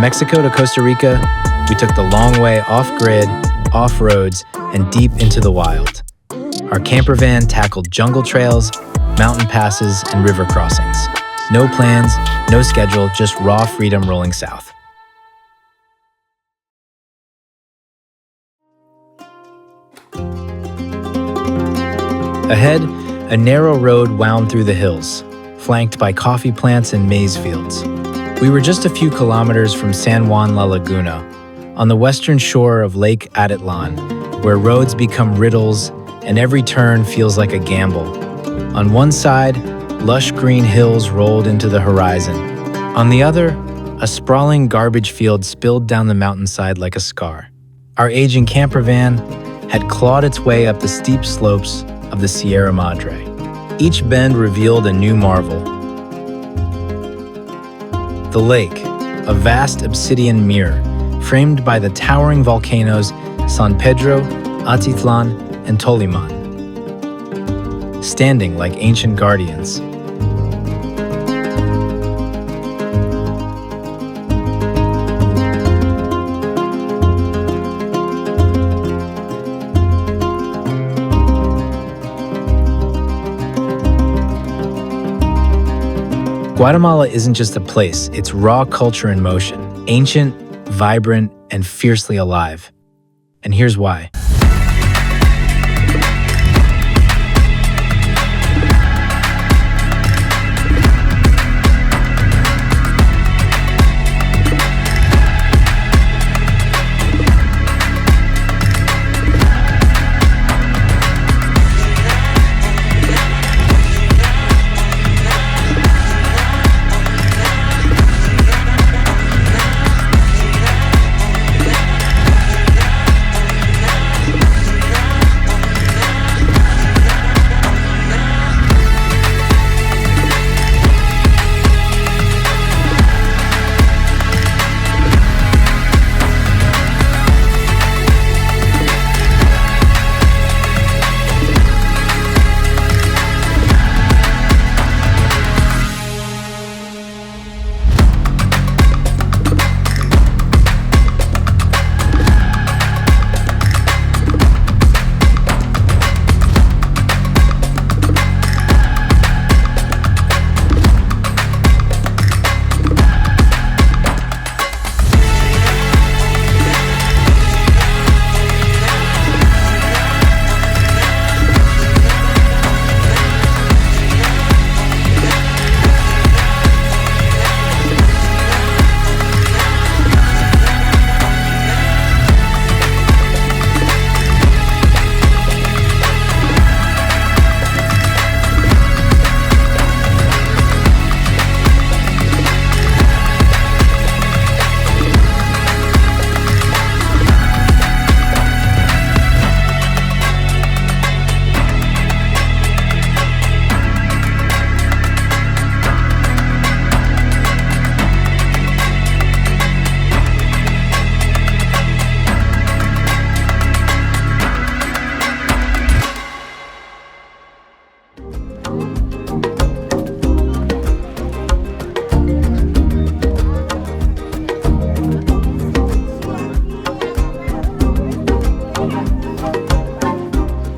Mexico to Costa Rica, we took the long way off-grid, off-roads, and deep into the wild. Our camper van tackled jungle trails, mountain passes, and river crossings. No plans, no schedule, just raw freedom rolling south. Ahead, a narrow road wound through the hills, flanked by coffee plants and maize fields. We were just a few kilometers from San Juan La Laguna, on the western shore of Lake Atitlan, where roads become riddles and every turn feels like a gamble. On one side, lush green hills rolled into the horizon. On the other, a sprawling garbage field spilled down the mountainside like a scar. Our aging camper van had clawed its way up the steep slopes of the Sierra Madre. Each bend revealed a new marvel. The lake, a vast obsidian mirror, framed by the towering volcanoes San Pedro, Atitlan, and Toliman, standing like ancient guardians. Guatemala isn't just a place, it's raw culture in motion, ancient, vibrant, and fiercely alive. And here's why.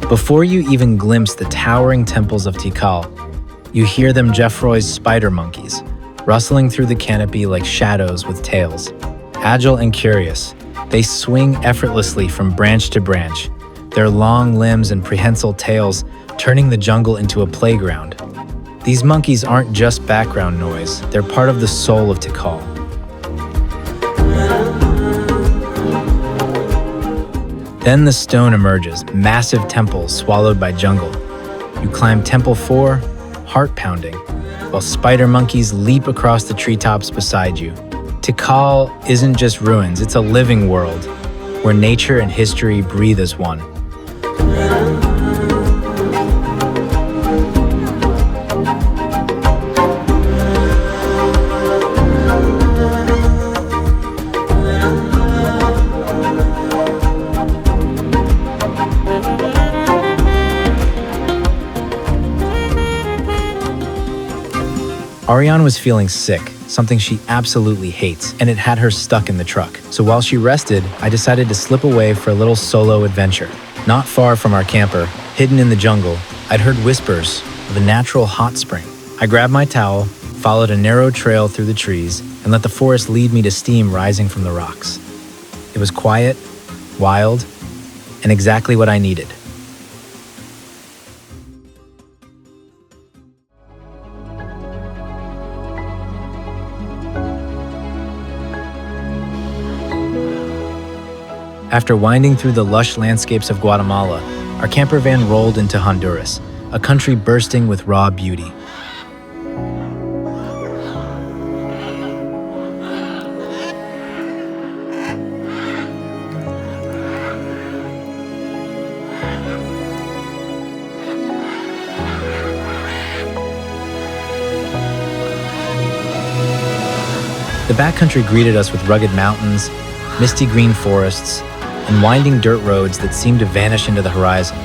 Before you even glimpse the towering temples of Tikal, you hear them Jeffroy's spider monkeys, rustling through the canopy like shadows with tails. Agile and curious, they swing effortlessly from branch to branch, their long limbs and prehensile tails turning the jungle into a playground. These monkeys aren't just background noise, they're part of the soul of Tikal. Then the stone emerges, massive temples swallowed by jungle. You climb Temple 4, heart pounding, while spider monkeys leap across the treetops beside you. Tikal isn't just ruins, it's a living world where nature and history breathe as one. Ariane was feeling sick, something she absolutely hates, and it had her stuck in the truck. So while she rested, I decided to slip away for a little solo adventure. Not far from our camper, hidden in the jungle, I'd heard whispers of a natural hot spring. I grabbed my towel, followed a narrow trail through the trees, and let the forest lead me to steam rising from the rocks. It was quiet, wild, and exactly what I needed. After winding through the lush landscapes of Guatemala, our camper van rolled into Honduras, a country bursting with raw beauty. The backcountry greeted us with rugged mountains, misty green forests, and winding dirt roads that seemed to vanish into the horizon.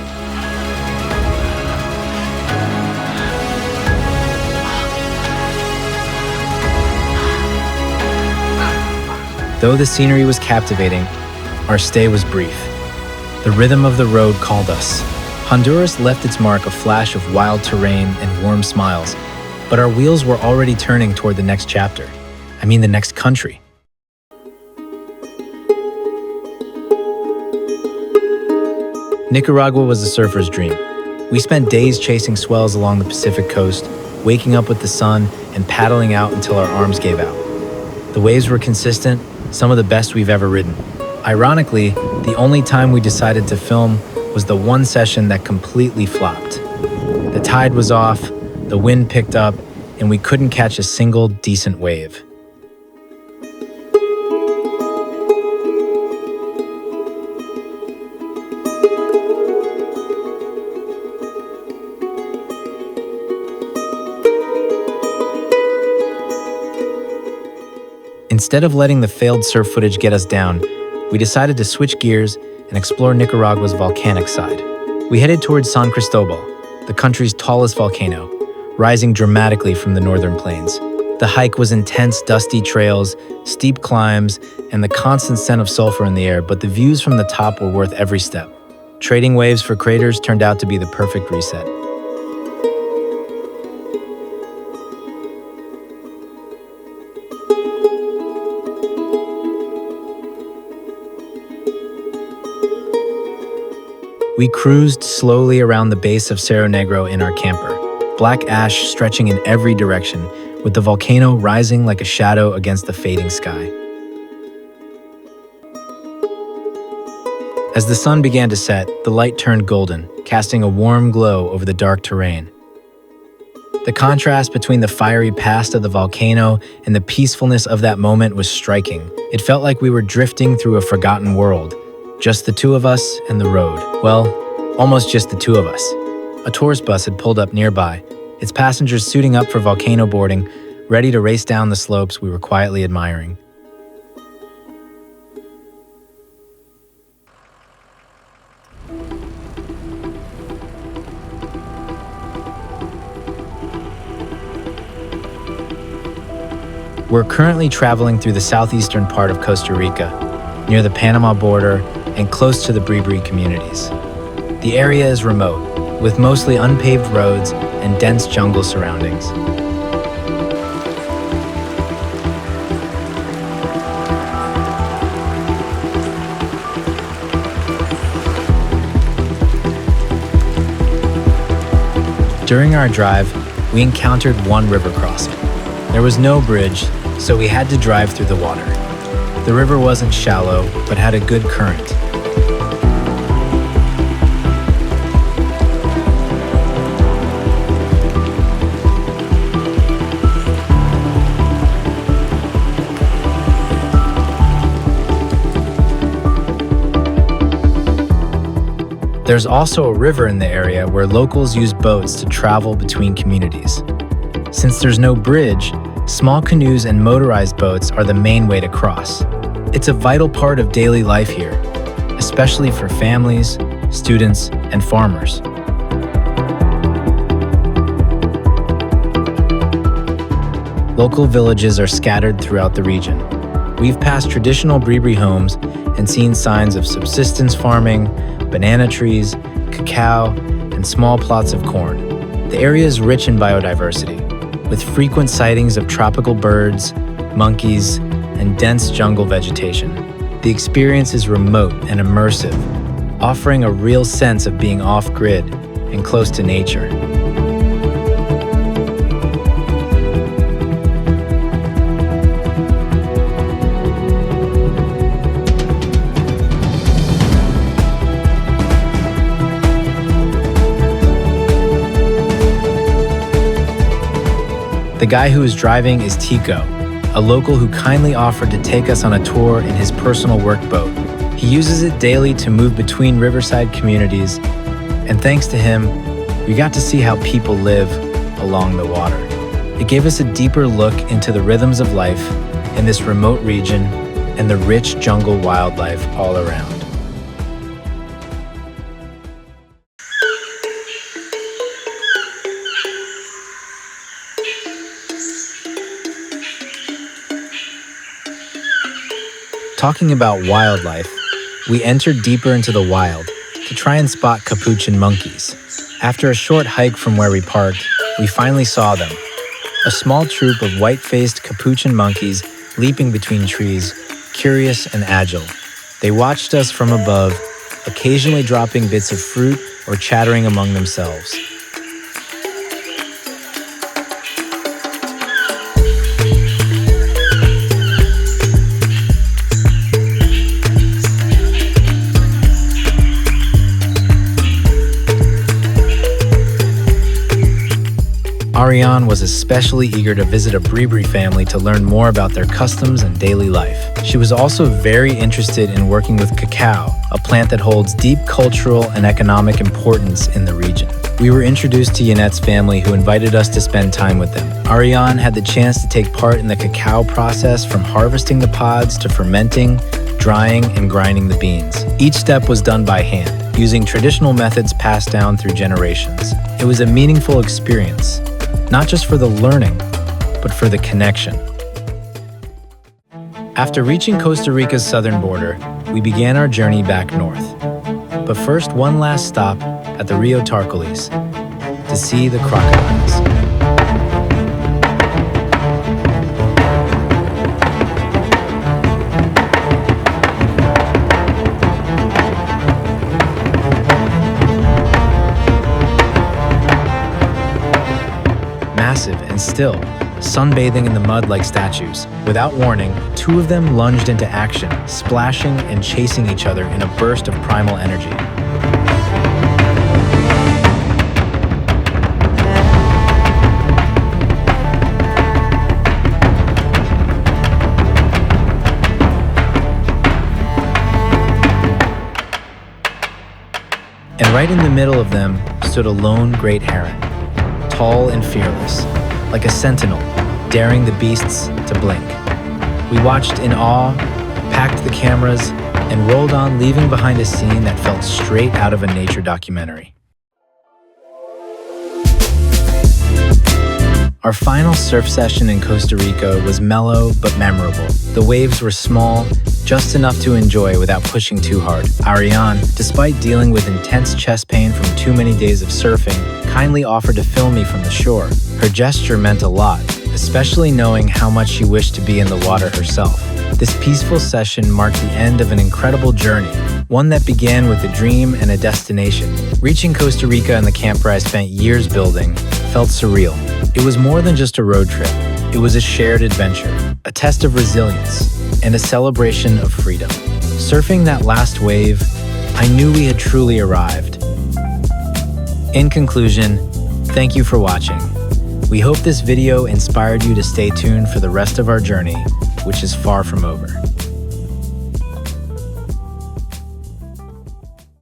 Though the scenery was captivating, our stay was brief. The rhythm of the road called us. Honduras left its mark a flash of wild terrain and warm smiles, but our wheels were already turning toward the next chapter. I mean the next country. Nicaragua was a surfer's dream. We spent days chasing swells along the Pacific coast, waking up with the sun and paddling out until our arms gave out. The waves were consistent, some of the best we've ever ridden. Ironically, the only time we decided to film was the one session that completely flopped. The tide was off, the wind picked up, and we couldn't catch a single decent wave. Instead of letting the failed surf footage get us down, we decided to switch gears and explore Nicaragua's volcanic side. We headed towards San Cristobal, the country's tallest volcano, rising dramatically from the northern plains. The hike was intense, dusty trails, steep climbs, and the constant scent of sulfur in the air, but the views from the top were worth every step. Trading waves for craters turned out to be the perfect reset. We cruised slowly around the base of Cerro Negro in our camper, black ash stretching in every direction, with the volcano rising like a shadow against the fading sky. As the sun began to set, the light turned golden, casting a warm glow over the dark terrain. The contrast between the fiery past of the volcano and the peacefulness of that moment was striking. It felt like we were drifting through a forgotten world. Just the two of us and the road. Well, almost just the two of us. A tourist bus had pulled up nearby, its passengers suiting up for volcano boarding, ready to race down the slopes we were quietly admiring. We're currently traveling through the southeastern part of Costa Rica, near the Panama border and close to the Bribri communities. The area is remote, with mostly unpaved roads and dense jungle surroundings. During our drive, we encountered one river crossing. There was no bridge, so we had to drive through the water. The river wasn't shallow, but had a good current. There's also a river in the area where locals use boats to travel between communities. Since there's no bridge, small canoes and motorized boats are the main way to cross. It's a vital part of daily life here, especially for families, students, and farmers. Local villages are scattered throughout the region. We've passed traditional Bribri homes and seen signs of subsistence farming, banana trees, cacao, and small plots of corn. The area is rich in biodiversity, with frequent sightings of tropical birds, monkeys, and dense jungle vegetation. The experience is remote and immersive, offering a real sense of being off-grid and close to nature. The guy who is driving is Tico, a local who kindly offered to take us on a tour in his personal workboat. He uses it daily to move between riverside communities, and thanks to him, we got to see how people live along the water. It gave us a deeper look into the rhythms of life in this remote region and the rich jungle wildlife all around. Talking about wildlife, we entered deeper into the wild to try and spot capuchin monkeys. After a short hike from where we parked, we finally saw them. A small troop of white-faced capuchin monkeys leaping between trees, curious and agile. They watched us from above, occasionally dropping bits of fruit or chattering among themselves. Ariane was especially eager to visit a Bribri family to learn more about their customs and daily life. She was also very interested in working with cacao, a plant that holds deep cultural and economic importance in the region. We were introduced to Yanette's family, who invited us to spend time with them. Ariane had the chance to take part in the cacao process, from harvesting the pods to fermenting, drying, and grinding the beans. Each step was done by hand, using traditional methods passed down through generations. It was a meaningful experience, not just for the learning, but for the connection. After reaching Costa Rica's southern border, we began our journey back north. But first, one last stop at the Rio Tarcoles to see the crocodiles. Massive and still, sunbathing in the mud like statues. Without warning, two of them lunged into action, splashing and chasing each other in a burst of primal energy. And right in the middle of them stood a lone great heron, tall and fearless, like a sentinel, daring the beasts to blink. We watched in awe, packed the cameras, and rolled on, leaving behind a scene that felt straight out of a nature documentary. Our final surf session in Costa Rica was mellow but memorable. The waves were small, just enough to enjoy without pushing too hard. Ariane, despite dealing with intense chest pain from too many days of surfing, kindly offered to film me from the shore. Her gesture meant a lot, especially knowing how much she wished to be in the water herself. This peaceful session marked the end of an incredible journey, one that began with a dream and a destination. Reaching Costa Rica and the camper I spent years building felt surreal. It was more than just a road trip. It was a shared adventure, a test of resilience, and a celebration of freedom. Surfing that last wave, I knew we had truly arrived. In conclusion, thank you for watching. We hope this video inspired you to stay tuned for the rest of our journey, which is far from over.